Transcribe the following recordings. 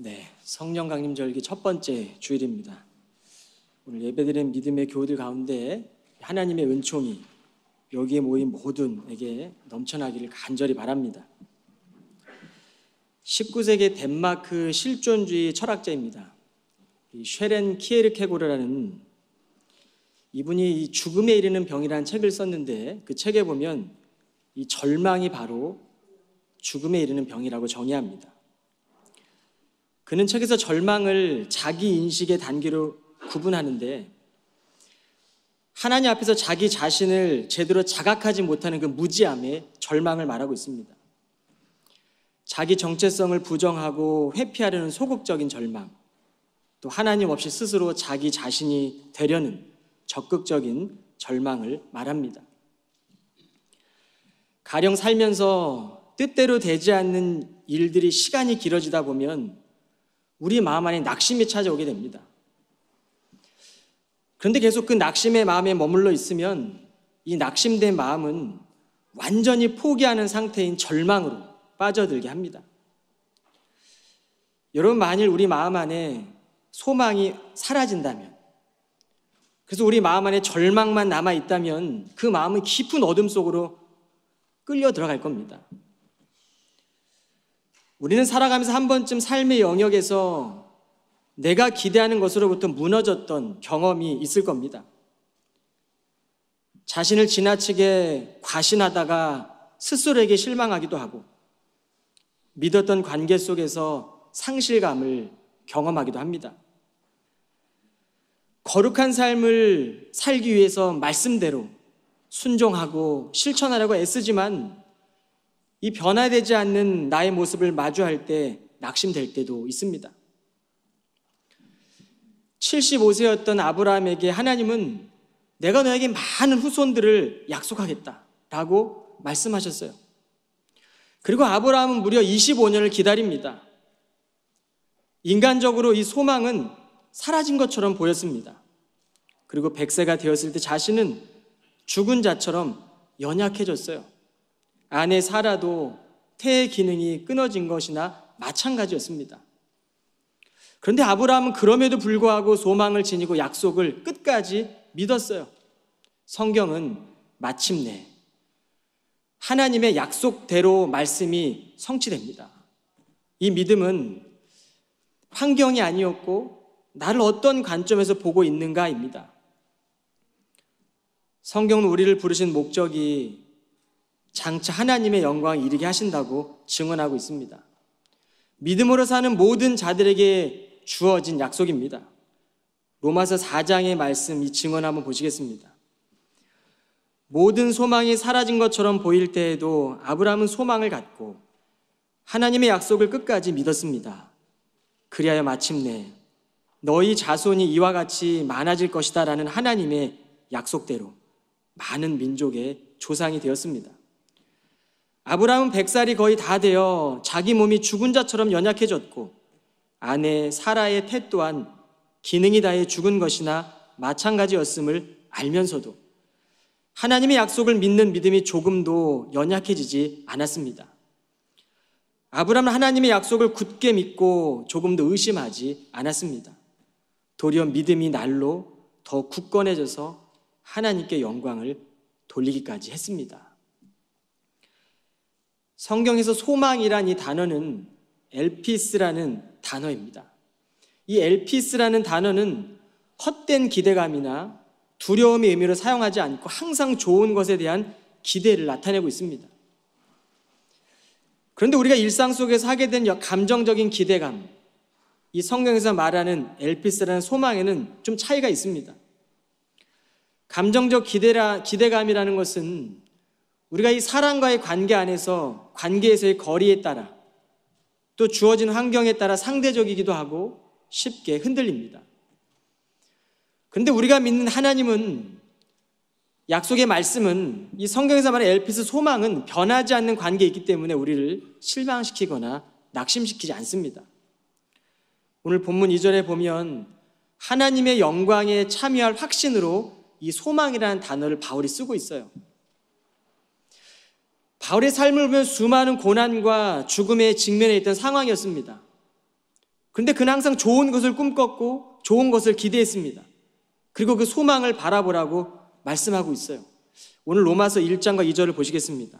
네, 성령 강림절기 첫 번째 주일입니다. 오늘 예배드린 믿음의 교우들 가운데 하나님의 은총이 여기에 모인 모든에게 넘쳐나기를 간절히 바랍니다. 19세기 덴마크 실존주의 철학자입니다. 쉐렌 키에르케고르라는 이분이 이 죽음에 이르는 병이라는 책을 썼는데 그 책에 보면 이 절망이 바로 죽음에 이르는 병이라고 정의합니다. 그는 책에서 절망을 자기 인식의 단계로 구분하는데 하나님 앞에서 자기 자신을 제대로 자각하지 못하는 그 무지함의 절망을 말하고 있습니다. 자기 정체성을 부정하고 회피하려는 소극적인 절망, 또 하나님 없이 스스로 자기 자신이 되려는 적극적인 절망을 말합니다. 가령 살면서 뜻대로 되지 않는 일들이 시간이 길어지다 보면 우리 마음 안에 낙심이 찾아오게 됩니다. 그런데 계속 그 낙심의 마음에 머물러 있으면 이 낙심된 마음은 완전히 포기하는 상태인 절망으로 빠져들게 합니다. 여러분, 만일 우리 마음 안에 소망이 사라진다면, 그래서 우리 마음 안에 절망만 남아있다면 그 마음은 깊은 어둠 속으로 끌려 들어갈 겁니다. 우리는 살아가면서 한 번쯤 삶의 영역에서 내가 기대하는 것으로부터 무너졌던 경험이 있을 겁니다. 자신을 지나치게 과신하다가 스스로에게 실망하기도 하고 믿었던 관계 속에서 상실감을 경험하기도 합니다. 거룩한 삶을 살기 위해서 말씀대로 순종하고 실천하려고 애쓰지만 이 변화되지 않는 나의 모습을 마주할 때 낙심될 때도 있습니다. 75세였던 아브라함에게 하나님은 내가 너에게 많은 후손들을 약속하겠다라고 말씀하셨어요. 그리고 아브라함은 무려 25년을 기다립니다. 인간적으로 이 소망은 사라진 것처럼 보였습니다. 그리고 100세가 되었을 때 자신은 죽은 자처럼 연약해졌어요. 아내 사라도 태의 기능이 끊어진 것이나 마찬가지였습니다. 그런데 아브라함은 그럼에도 불구하고 소망을 지니고 약속을 끝까지 믿었어요. 성경은 마침내 하나님의 약속대로 말씀이 성취됩니다. 이 믿음은 환경이 아니었고 나를 어떤 관점에서 보고 있는가입니다. 성경은 우리를 부르신 목적이 장차 하나님의 영광을 이루게 하신다고 증언하고 있습니다. 믿음으로 사는 모든 자들에게 주어진 약속입니다. 로마서 4장의 말씀, 이 증언 한번 보시겠습니다. 모든 소망이 사라진 것처럼 보일 때에도 아브라함은 소망을 갖고 하나님의 약속을 끝까지 믿었습니다. 그리하여 마침내 너희 자손이 이와 같이 많아질 것이다 라는 하나님의 약속대로 많은 민족의 조상이 되었습니다. 아브라함은 100살이 거의 다 되어 자기 몸이 죽은 자처럼 연약해졌고 아내 사라의 태 또한 기능이 다해 죽은 것이나 마찬가지였음을 알면서도 하나님의 약속을 믿는 믿음이 조금도 연약해지지 않았습니다. 아브라함은 하나님의 약속을 굳게 믿고 조금도 의심하지 않았습니다. 도리어 믿음이 날로 더 굳건해져서 하나님께 영광을 돌리기까지 했습니다. 성경에서 소망이란 이 단어는 엘피스라는 단어입니다. 이 엘피스라는 단어는 헛된 기대감이나 두려움의 의미로 사용하지 않고 항상 좋은 것에 대한 기대를 나타내고 있습니다. 그런데 우리가 일상 속에서 하게 된 감정적인 기대감, 이 성경에서 말하는 엘피스라는 소망에는 좀 차이가 있습니다. 감정적 기대감이라는 것은 우리가 이 사람과의 관계 안에서 관계에서의 거리에 따라 또 주어진 환경에 따라 상대적이기도 하고 쉽게 흔들립니다. 그런데 우리가 믿는 하나님은 약속의 말씀은 이 성경에서 말하는 엘피스 소망은 변하지 않는 관계에 있기 때문에 우리를 실망시키거나 낙심시키지 않습니다. 오늘 본문 2절에 보면 하나님의 영광에 참여할 확신으로 이 소망이라는 단어를 바울이 쓰고 있어요. 바울의 삶을 보면 수많은 고난과 죽음에 직면해 있던 상황이었습니다. 그런데 그는 항상 좋은 것을 꿈꿨고 좋은 것을 기대했습니다. 그리고 그 소망을 바라보라고 말씀하고 있어요. 오늘 로마서 1장과 2절을 보시겠습니다.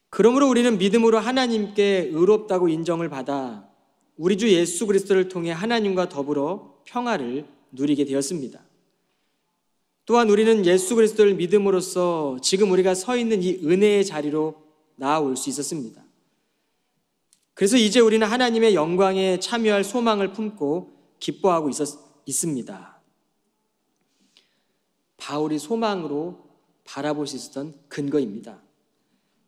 그러므로 우리는 믿음으로 하나님께 의롭다고 인정을 받아 우리 주 예수 그리스도를 통해 하나님과 더불어 평화를 누리게 되었습니다. 또한 우리는 예수 그리스도를 믿음으로써 지금 우리가 서 있는 이 은혜의 자리로 나아올 수 있었습니다. 그래서 이제 우리는 하나님의 영광에 참여할 소망을 품고 기뻐하고 있습니다. 바울이 소망으로 바라볼 수 있었던 근거입니다.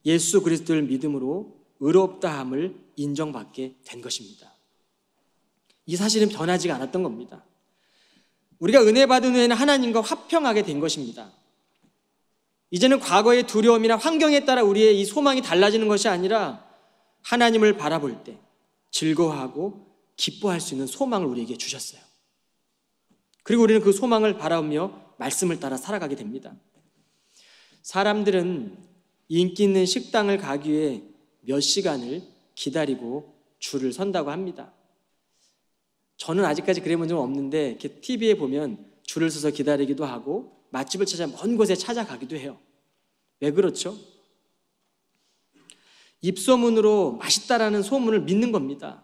예수 그리스도를 믿음으로 의롭다함을 인정받게 된 것입니다. 이 사실은 변하지가 않았던 겁니다. 우리가 은혜 받은 후에는 하나님과 화평하게 된 것입니다. 이제는 과거의 두려움이나 환경에 따라 우리의 이 소망이 달라지는 것이 아니라 하나님을 바라볼 때 즐거워하고 기뻐할 수 있는 소망을 우리에게 주셨어요. 그리고 우리는 그 소망을 바라보며 말씀을 따라 살아가게 됩니다. 사람들은 인기 있는 식당을 가기 위해 몇 시간을 기다리고 줄을 선다고 합니다. 저는 아직까지 그래 본 적은 없는데 이렇게 TV에 보면 줄을 서서 기다리기도 하고 맛집을 찾아 먼 곳에 찾아가기도 해요. 왜 그렇죠? 입소문으로 맛있다라는 소문을 믿는 겁니다.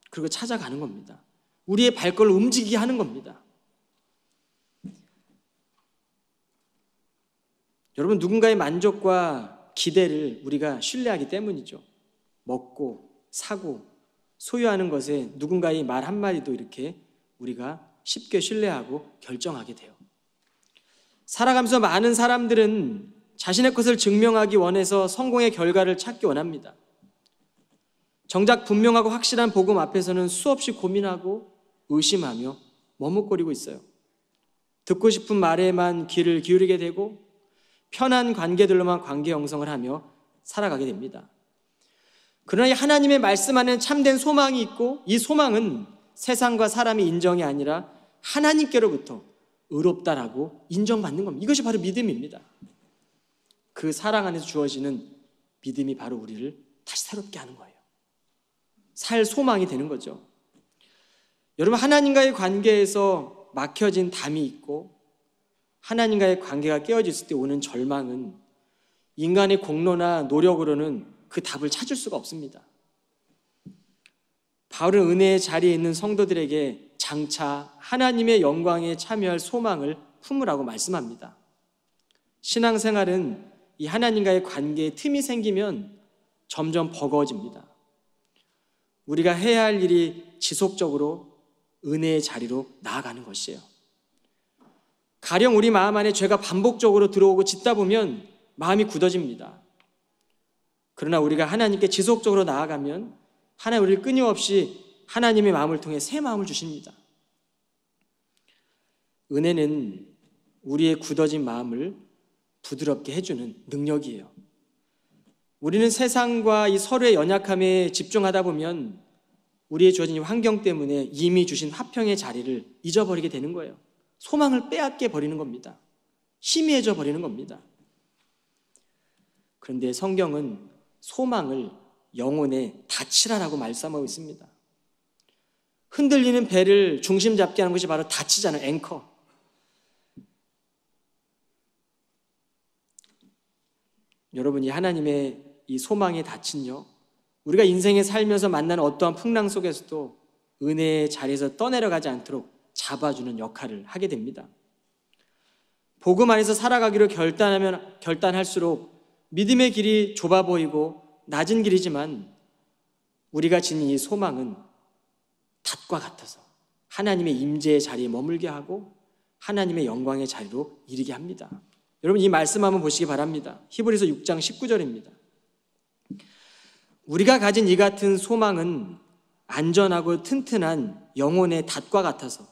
그리고 찾아가는 겁니다. 우리의 발걸음을 움직이게 하는 겁니다. 여러분, 누군가의 만족과 기대를 우리가 신뢰하기 때문이죠. 먹고 사고 소유하는 것에 누군가의 말 한마디도 이렇게 우리가 쉽게 신뢰하고 결정하게 돼요. 살아가면서 많은 사람들은 자신의 것을 증명하기 원해서 성공의 결과를 찾기 원합니다. 정작 분명하고 확실한 복음 앞에서는 수없이 고민하고 의심하며 머뭇거리고 있어요. 듣고 싶은 말에만 귀를 기울이게 되고 편한 관계들로만 관계 형성을 하며 살아가게 됩니다. 그러나 하나님의 말씀 안에는 참된 소망이 있고 이 소망은 세상과 사람의 인정이 아니라 하나님께로부터 의롭다라고 인정받는 겁니다. 이것이 바로 믿음입니다. 그 사랑 안에서 주어지는 믿음이 바로 우리를 다시 새롭게 하는 거예요. 살 소망이 되는 거죠. 여러분, 하나님과의 관계에서 막혀진 담이 있고 하나님과의 관계가 깨어졌을 때 오는 절망은 인간의 공로나 노력으로는 그 답을 찾을 수가 없습니다. 바울은 은혜의 자리에 있는 성도들에게 장차 하나님의 영광에 참여할 소망을 품으라고 말씀합니다. 신앙생활은 이 하나님과의 관계에 틈이 생기면 점점 버거워집니다. 우리가 해야 할 일이 지속적으로 은혜의 자리로 나아가는 것이에요. 가령 우리 마음 안에 죄가 반복적으로 들어오고 짖다 보면 마음이 굳어집니다. 그러나 우리가 하나님께 지속적으로 나아가면 하나님 우리를 끊임없이 하나님의 마음을 통해 새 마음을 주십니다. 은혜는 우리의 굳어진 마음을 부드럽게 해주는 능력이에요. 우리는 세상과 이 서로의 연약함에 집중하다 보면 우리의 주어진 환경 때문에 이미 주신 화평의 자리를 잊어버리게 되는 거예요. 소망을 빼앗게 버리는 겁니다. 희미해져 버리는 겁니다. 그런데 성경은 소망을 영혼의 닻이라고 말씀하고 있습니다. 흔들리는 배를 중심 잡게 하는 것이 바로 닻이잖아요. 앵커. 여러분이 하나님의 이 소망의 닻은요, 우리가 인생에 살면서 만나는 어떠한 풍랑 속에서도 은혜의 자리에서 떠내려가지 않도록 잡아주는 역할을 하게 됩니다. 복음 안에서 살아가기로 결단할수록 믿음의 길이 좁아 보이고 낮은 길이지만 우리가 지닌 이 소망은 닷과 같아서 하나님의 임재의 자리에 머물게 하고 하나님의 영광의 자리로 이르게 합니다. 여러분, 이 말씀 한번 보시기 바랍니다. 히브리서 6장 19절입니다. 우리가 가진 이 같은 소망은 안전하고 튼튼한 영혼의 닷과 같아서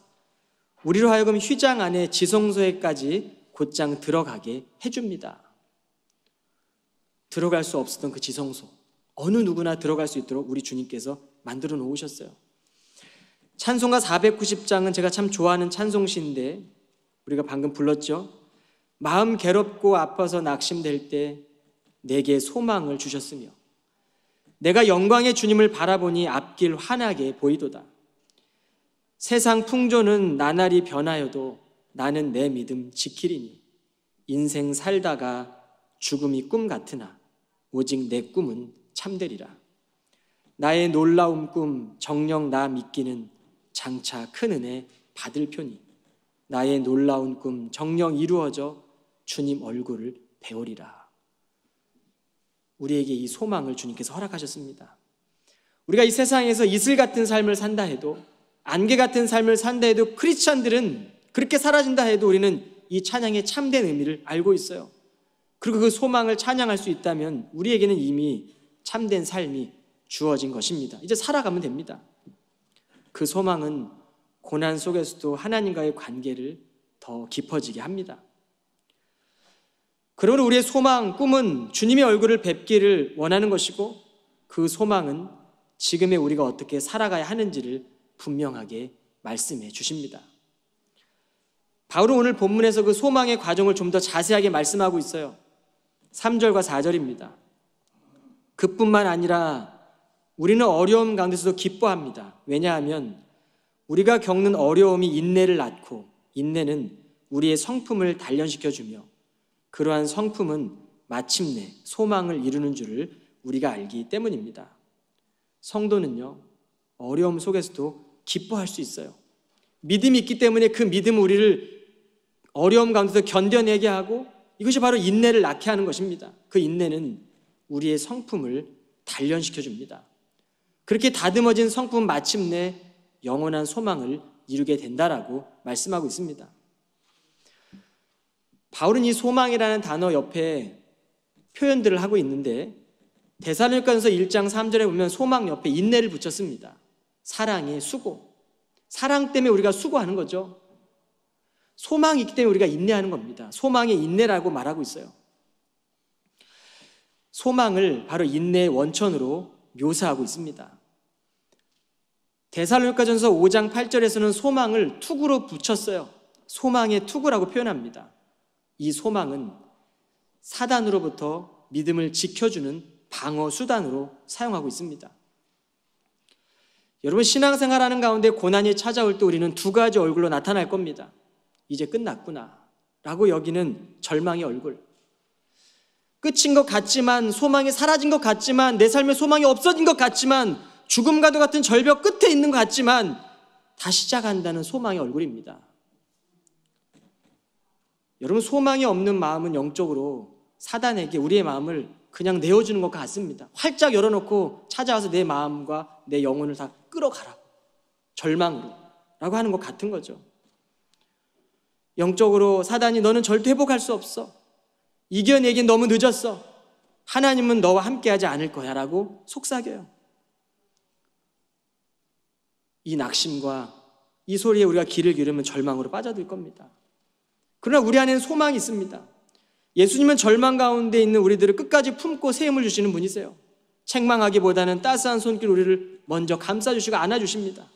우리로 하여금 휘장 안에 지성소에까지 곧장 들어가게 해줍니다. 들어갈 수 없었던 그 지성소, 어느 누구나 들어갈 수 있도록 우리 주님께서 만들어 놓으셨어요. 찬송가 490장은 제가 참 좋아하는 찬송시인데 우리가 방금 불렀죠. 마음 괴롭고 아파서 낙심될 때 내게 소망을 주셨으며 내가 영광의 주님을 바라보니 앞길 환하게 보이도다. 세상 풍조는 나날이 변하여도 나는 내 믿음 지키리니 인생 살다가 죽음이 꿈 같으나 오직 내 꿈은 참되리라. 나의 놀라운 꿈 정녕 나 믿기는 장차 큰 은혜 받을 표니 나의 놀라운 꿈 정녕 이루어져 주님 얼굴을 배우리라. 우리에게 이 소망을 주님께서 허락하셨습니다. 우리가 이 세상에서 이슬 같은 삶을 산다 해도, 안개 같은 삶을 산다 해도, 크리스찬들은 그렇게 사라진다 해도 우리는 이 찬양의 참된 의미를 알고 있어요. 그리고 그 소망을 찬양할 수 있다면 우리에게는 이미 참된 삶이 주어진 것입니다. 이제 살아가면 됩니다. 그 소망은 고난 속에서도 하나님과의 관계를 더 깊어지게 합니다. 그러므로 우리의 소망, 꿈은 주님의 얼굴을 뵙기를 원하는 것이고, 그 소망은 지금의 우리가 어떻게 살아가야 하는지를 분명하게 말씀해 주십니다. 바울은 오늘 본문에서 그 소망의 과정을 좀 더 자세하게 말씀하고 있어요. 3절과 4절입니다. 그뿐만 아니라 우리는 어려움 가운데서도 기뻐합니다. 왜냐하면 우리가 겪는 어려움이 인내를 낳고, 인내는 우리의 성품을 단련시켜주며 그러한 성품은 마침내 소망을 이루는 줄을 우리가 알기 때문입니다. 성도는요, 어려움 속에서도 기뻐할 수 있어요. 믿음이 있기 때문에 그 믿음은 우리를 어려움 가운데서 견뎌내게 하고, 이것이 바로 인내를 낳게 하는 것입니다. 그 인내는 우리의 성품을 단련시켜줍니다. 그렇게 다듬어진 성품은 마침내 영원한 소망을 이루게 된다라고 말씀하고 있습니다. 바울은 이 소망이라는 단어 옆에 표현들을 하고 있는데, 데살로니가전서 1장 3절에 보면 소망 옆에 인내를 붙였습니다. 사랑의 수고. 사랑 때문에 우리가 수고하는 거죠. 소망이 있기 때문에 우리가 인내하는 겁니다. 소망의 인내라고 말하고 있어요. 소망을 바로 인내의 원천으로 묘사하고 있습니다. 데살로니가전서 5장 8절에서는 소망을 투구로 붙였어요. 소망의 투구라고 표현합니다. 이 소망은 사단으로부터 믿음을 지켜주는 방어 수단으로 사용하고 있습니다. 여러분, 신앙생활하는 가운데 고난이 찾아올 때 우리는 두 가지 얼굴로 나타날 겁니다. 이제 끝났구나 라고 여기는 절망의 얼굴, 끝인 것 같지만, 소망이 사라진 것 같지만, 내 삶에 소망이 없어진 것 같지만, 죽음과도 같은 절벽 끝에 있는 것 같지만 다시 시작한다는 소망의 얼굴입니다. 여러분, 소망이 없는 마음은 영적으로 사단에게 우리의 마음을 그냥 내어주는 것 같습니다. 활짝 열어놓고 찾아와서 내 마음과 내 영혼을 다 끌어가라, 절망으로 라고 하는 것 같은 거죠. 영적으로 사단이 너는 절대 회복할 수 없어, 이겨내긴 너무 늦었어, 하나님은 너와 함께하지 않을 거야 라고 속삭여요. 이 낙심과 이 소리에 우리가 귀를 기울이면 절망으로 빠져들 겁니다. 그러나 우리 안에는 소망이 있습니다. 예수님은 절망 가운데 있는 우리들을 끝까지 품고 새 힘을 주시는 분이세요. 책망하기보다는 따스한 손길 우리를 먼저 감싸주시고 안아주십니다.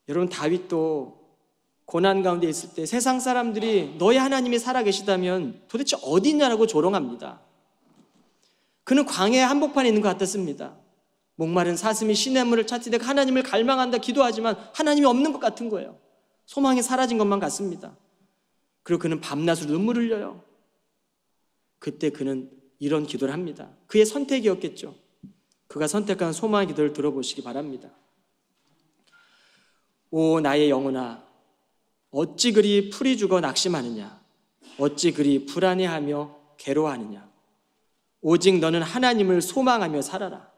여러분, 다윗도 고난 가운데 있을 때 세상 사람들이 너의 하나님이 살아계시다면 도대체 어디 있냐라고 조롱합니다. 그는 광야의 한복판에 있는 것 같았습니다. 목마른 사슴이 시냇물을 찾으되 하나님을 갈망한다 기도하지만 하나님이 없는 것 같은 거예요. 소망이 사라진 것만 같습니다. 그리고 그는 밤낮으로 눈물을 흘려요. 그때 그는 이런 기도를 합니다. 그의 선택이었겠죠. 그가 선택한 소망의 기도를 들어보시기 바랍니다. 오 나의 영혼아, 어찌 그리 풀이 죽어 낙심하느냐, 어찌 그리 불안해하며 괴로워하느냐. 오직 너는 하나님을 소망하며 살아라.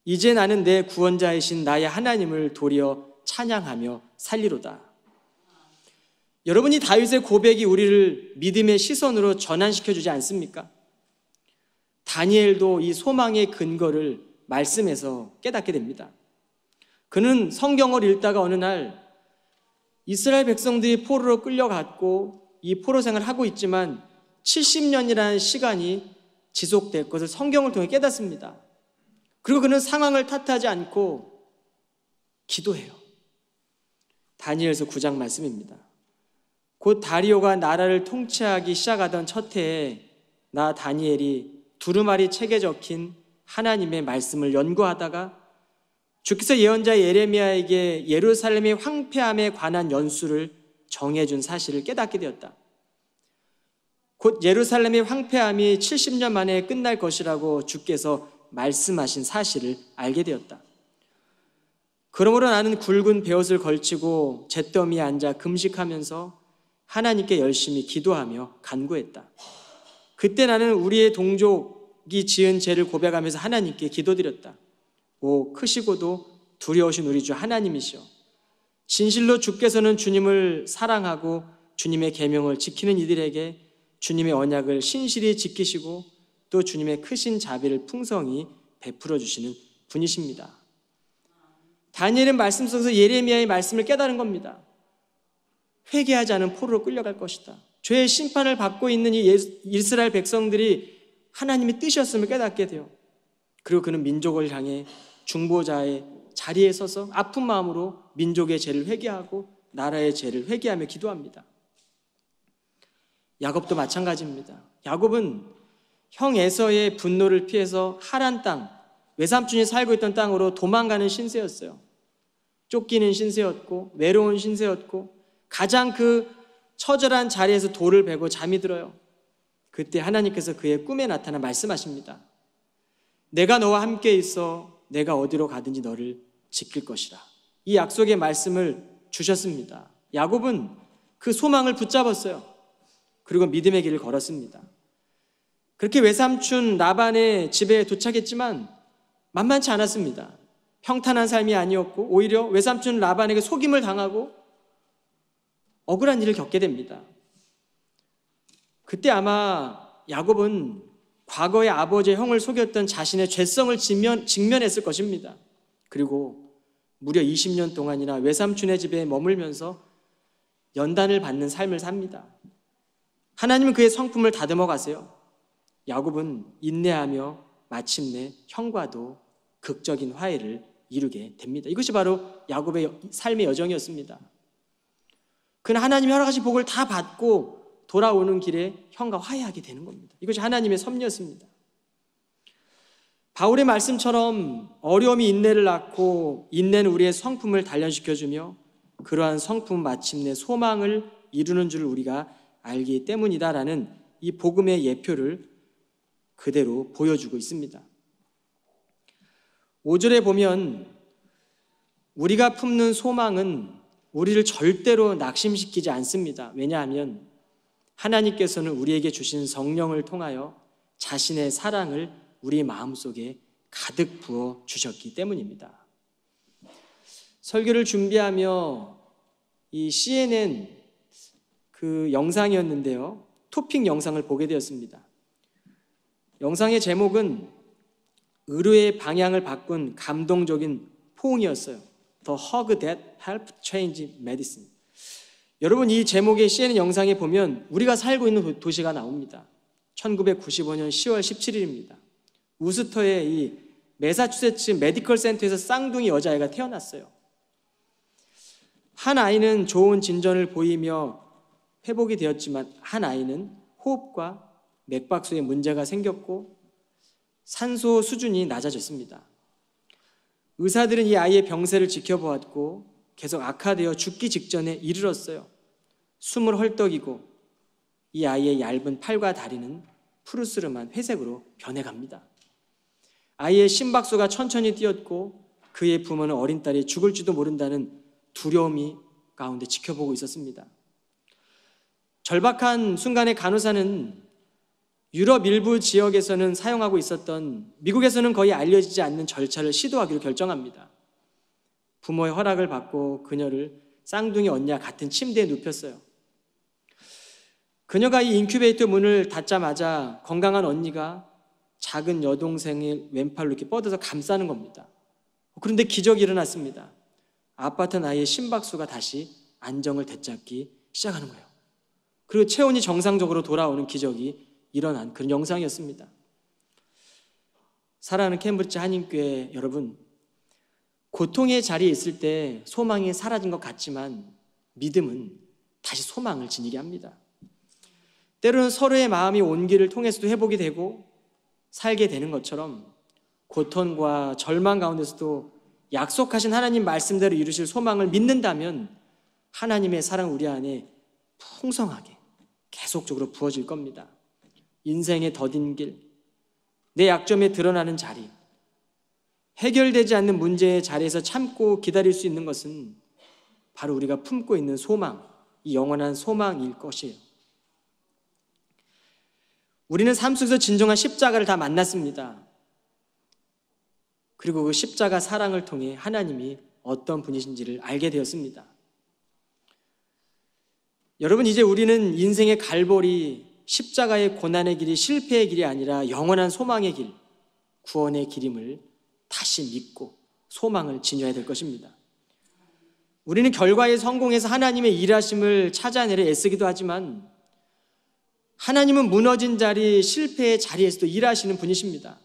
이제 나는 내 구원자이신 나의 하나님을 도리어 찬양하며 살리로다. 여러분이 다윗의 고백이 우리를 믿음의 시선으로 전환시켜주지 않습니까? 다니엘도 이 소망의 근거를 말씀에서 깨닫게 됩니다. 그는 성경을 읽다가 어느 날 이스라엘 백성들이 포로로 끌려갔고 이 포로 생활을 하고 있지만 70년이라는 시간이 지속될 것을 성경을 통해 깨닫습니다. 그리고 그는 상황을 탓하지 않고 기도해요. 다니엘서 9장 말씀입니다. 곧 다리오가 나라를 통치하기 시작하던 첫 해에 나 다니엘이 두루마리 책에 적힌 하나님의 말씀을 연구하다가 주께서 예언자 예레미야에게 예루살렘의 황폐함에 관한 연수를 정해준 사실을 깨닫게 되었다. 곧 예루살렘의 황폐함이 70년 만에 끝날 것이라고 주께서 말씀하신 사실을 알게 되었다. 그러므로 나는 굵은 베옷을 걸치고 잿더미에 앉아 금식하면서 하나님께 열심히 기도하며 간구했다. 그때 나는 우리의 동족이 지은 죄를 고백하면서 하나님께 기도드렸다. 오 크시고도 두려우신 우리 주 하나님이시여, 진실로 주께서는 주님을 사랑하고 주님의 계명을 지키는 이들에게 주님의 언약을 신실히 지키시고 또 주님의 크신 자비를 풍성히 베풀어 주시는 분이십니다. 다니엘은 말씀 속에서 예레미야의 말씀을 깨달은 겁니다. 회개하지 않은 포로로 끌려갈 것이다. 죄의 심판을 받고 있는 이 이스라엘 백성들이 하나님의 뜻이었음을 깨닫게 돼요. 그리고 그는 민족을 향해 중보자의 자리에 서서 아픈 마음으로 민족의 죄를 회개하고 나라의 죄를 회개하며 기도합니다. 야곱도 마찬가지입니다. 야곱은 형 에서의 분노를 피해서 하란 땅, 외삼촌이 살고 있던 땅으로 도망가는 신세였어요. 쫓기는 신세였고 외로운 신세였고 가장 그 처절한 자리에서 돌을 베고 잠이 들어요. 그때 하나님께서 그의 꿈에 나타나 말씀하십니다. 내가 너와 함께 있어 내가 어디로 가든지 너를 지킬 것이라. 이 약속의 말씀을 주셨습니다. 야곱은 그 소망을 붙잡았어요. 그리고 믿음의 길을 걸었습니다. 그렇게 외삼촌 라반의 집에 도착했지만 만만치 않았습니다. 평탄한 삶이 아니었고 오히려 외삼촌 라반에게 속임을 당하고 억울한 일을 겪게 됩니다. 그때 아마 야곱은 과거에 아버지의 형을 속였던 자신의 죄성을 직면했을 것입니다. 그리고 무려 20년 동안이나 외삼촌의 집에 머물면서 연단을 받는 삶을 삽니다. 하나님은 그의 성품을 다듬어 가세요. 야곱은 인내하며 마침내 형과도 극적인 화해를 이루게 됩니다. 이것이 바로 야곱의 삶의 여정이었습니다. 그는 하나님의 여러 가지 복을 다 받고 돌아오는 길에 형과 화해하게 되는 겁니다. 이것이 하나님의 섭리였습니다. 바울의 말씀처럼 어려움이 인내를 낳고 인내는 우리의 성품을 단련시켜주며 그러한 성품은 마침내 소망을 이루는 줄 우리가 알기 때문이다라는 이 복음의 예표를 그대로 보여주고 있습니다. 5절에 보면 우리가 품는 소망은 우리를 절대로 낙심시키지 않습니다. 왜냐하면 하나님께서는 우리에게 주신 성령을 통하여 자신의 사랑을 우리 마음속에 가득 부어 주셨기 때문입니다. 설교를 준비하며 이 CNN 그 영상이었는데요, 토픽 영상을 보게 되었습니다. 영상의 제목은 의료의 방향을 바꾼 감동적인 포옹이었어요. The hug that helped change medicine. 여러분, 이 제목의 CNN 영상에 보면 우리가 살고 있는 도시가 나옵니다. 1995년 10월 17일입니다. 우스터의 이 매사추세츠 메디컬 센터에서 쌍둥이 여자아이가 태어났어요. 한 아이는 좋은 진전을 보이며 회복이 되었지만 한 아이는 호흡과 맥박수에 문제가 생겼고 산소 수준이 낮아졌습니다. 의사들은 이 아이의 병세를 지켜보았고 계속 악화되어 죽기 직전에 이르렀어요. 숨을 헐떡이고 이 아이의 얇은 팔과 다리는 푸르스름한 회색으로 변해갑니다. 아이의 심박수가 천천히 뛰었고 그의 부모는 어린 딸이 죽을지도 모른다는 두려움이 가운데 지켜보고 있었습니다. 절박한 순간에 간호사는 유럽 일부 지역에서는 사용하고 있었던 미국에서는 거의 알려지지 않는 절차를 시도하기로 결정합니다. 부모의 허락을 받고 그녀를 쌍둥이 언니와 같은 침대에 눕혔어요. 그녀가 이 인큐베이터 문을 닫자마자 건강한 언니가 작은 여동생의 왼팔로 이렇게 뻗어서 감싸는 겁니다. 그런데 기적이 일어났습니다. 아팠던 아이의 심박수가 다시 안정을 되찾기 시작하는 거예요. 그리고 체온이 정상적으로 돌아오는 기적이 일어난 그런 영상이었습니다. 사랑하는 캠브리지 한인교회 여러분, 고통의 자리에 있을 때 소망이 사라진 것 같지만 믿음은 다시 소망을 지니게 합니다. 때로는 서로의 마음이 온기를 통해서도 회복이 되고 살게 되는 것처럼 고통과 절망 가운데서도 약속하신 하나님 말씀대로 이루실 소망을 믿는다면 하나님의 사랑 우리 안에 풍성하게 계속적으로 부어질 겁니다. 인생의 더딘 길, 내 약점에 드러나는 자리, 해결되지 않는 문제의 자리에서 참고 기다릴 수 있는 것은 바로 우리가 품고 있는 소망, 이 영원한 소망일 것이에요. 우리는 삶 속에서 진정한 십자가를 다 만났습니다. 그리고 그 십자가 사랑을 통해 하나님이 어떤 분이신지를 알게 되었습니다. 여러분, 이제 우리는 인생의 갈보리, 십자가의 고난의 길이 실패의 길이 아니라 영원한 소망의 길, 구원의 길임을 다시 믿고 소망을 지녀야 될 것입니다. 우리는 결과에 성공해서 하나님의 일하심을 찾아내려 애쓰기도 하지만 하나님은 무너진 자리, 실패의 자리에서도 일하시는 분이십니다.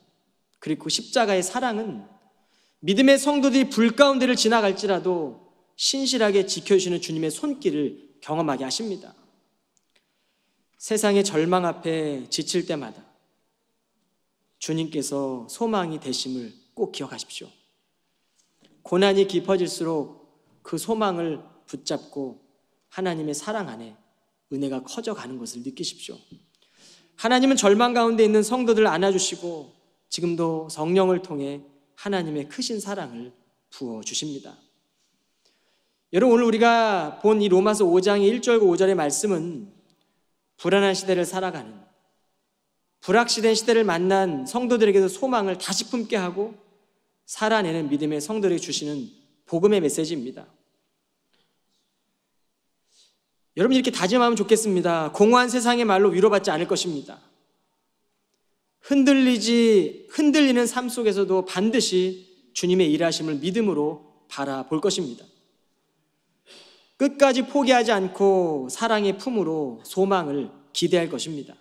그리고 십자가의 사랑은 믿음의 성도들이 불 가운데를 지나갈지라도 신실하게 지켜주시는 주님의 손길을 경험하게 하십니다. 세상의 절망 앞에 지칠 때마다 주님께서 소망이 되심을 꼭 기억하십시오. 고난이 깊어질수록 그 소망을 붙잡고 하나님의 사랑 안에 은혜가 커져가는 것을 느끼십시오. 하나님은 절망 가운데 있는 성도들을 안아주시고 지금도 성령을 통해 하나님의 크신 사랑을 부어주십니다. 여러분, 오늘 우리가 본 이 로마서 5장의 1절과 5절의 말씀은 불안한 시대를 살아가는, 불확실한 시대를 만난 성도들에게도 소망을 다시 품게 하고 살아내는 믿음의 성도들에게 주시는 복음의 메시지입니다. 여러분, 이렇게 다짐하면 좋겠습니다. 공허한 세상의 말로 위로받지 않을 것입니다. 흔들리는 삶 속에서도 반드시 주님의 일하심을 믿음으로 바라볼 것입니다. 끝까지 포기하지 않고 사랑의 품으로 소망을 기대할 것입니다.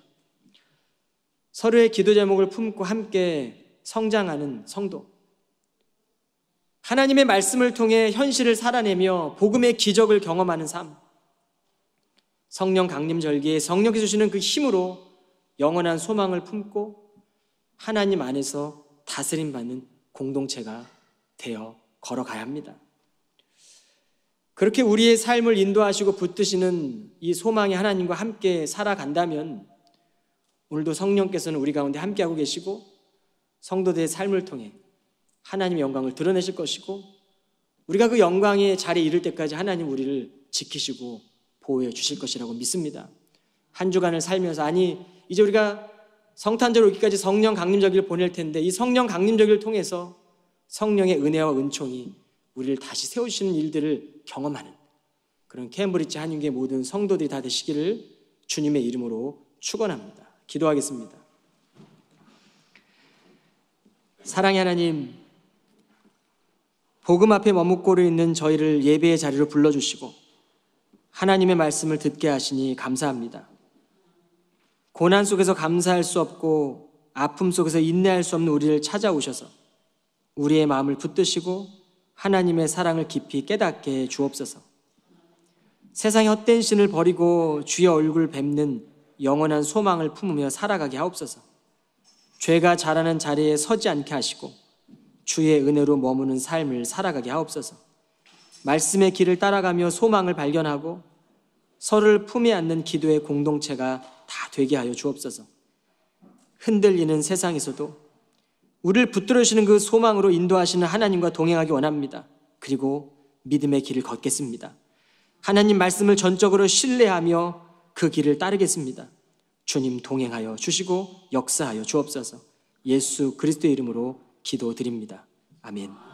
서로의 기도 제목을 품고 함께 성장하는 성도, 하나님의 말씀을 통해 현실을 살아내며 복음의 기적을 경험하는 삶, 성령 강림절기에 성령께서 주시는 그 힘으로 영원한 소망을 품고 하나님 안에서 다스림받는 공동체가 되어 걸어가야 합니다. 그렇게 우리의 삶을 인도하시고 붙드시는 이 소망의 하나님과 함께 살아간다면 오늘도 성령께서는 우리 가운데 함께하고 계시고 성도들의 삶을 통해 하나님의 영광을 드러내실 것이고 우리가 그 영광의 자리에 이를 때까지 하나님 우리를 지키시고 보호해 주실 것이라고 믿습니다. 한 주간을 살면서 이제 우리가 성탄절 오기까지 성령 강림절기를 보낼 텐데 이 성령 강림절기를 통해서 성령의 은혜와 은총이 우리를 다시 세우시는 일들을 경험하는 그런 캠브리지 한인교회 모든 성도들이 다 되시기를 주님의 이름으로 축원합니다. 기도하겠습니다. 사랑의 하나님, 복음 앞에 머뭇고 있는 저희를 예배의 자리로 불러주시고 하나님의 말씀을 듣게 하시니 감사합니다. 고난 속에서 감사할 수 없고 아픔 속에서 인내할 수 없는 우리를 찾아오셔서 우리의 마음을 붙드시고 하나님의 사랑을 깊이 깨닫게 해 주옵소서. 세상의 헛된 신을 버리고 주의 얼굴 뵙는 영원한 소망을 품으며 살아가게 하옵소서. 죄가 자라는 자리에 서지 않게 하시고 주의 은혜로 머무는 삶을 살아가게 하옵소서. 말씀의 길을 따라가며 소망을 발견하고 서로를 품에 안는 기도의 공동체가 다 되게 하여 주옵소서. 흔들리는 세상에서도 우리를 붙들어 주시는 그 소망으로 인도하시는 하나님과 동행하기 원합니다. 그리고 믿음의 길을 걷겠습니다. 하나님 말씀을 전적으로 신뢰하며 그 길을 따르겠습니다. 주님 동행하여 주시고 역사하여 주옵소서. 예수 그리스도의 이름으로 기도드립니다. 아멘.